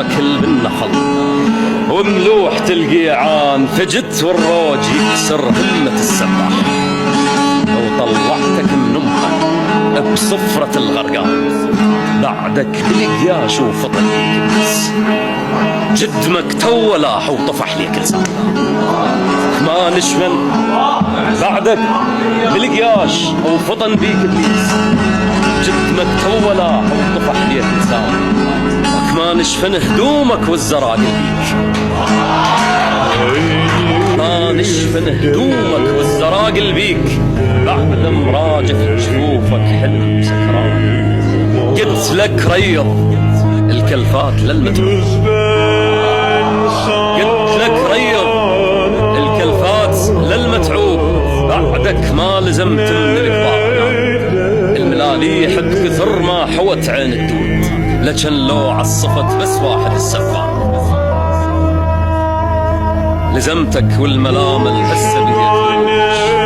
تاكل بالنخل، وملوح تلقيعان فجت والروج يكسر همة السباح. وطلعتك من امها بصفرة الغرقان، بعدك بلقياش وفطن ليك الناس. جدمك تو لاح وطفح ليك لسان، ما نشمن بعدك بلقياش وفطن بيك ابليس. جدمك تو لاح وطفح ليك لسان، ما نشفن هدومك والزراقل بيك. ما نشفن هدومك والزراقل بيك، بعد مراجف جفوفك حلم سكران. قلت لك ريض الكلفات للمتروك، قلت لك ريض الكلفات للمتعوب. بعدك ما لزمت من الكبار، الملاليح بكثر ما حوت عين الدود، لكن لو عصفت بس واحد السفان. لزمتك والملامل هسه بيت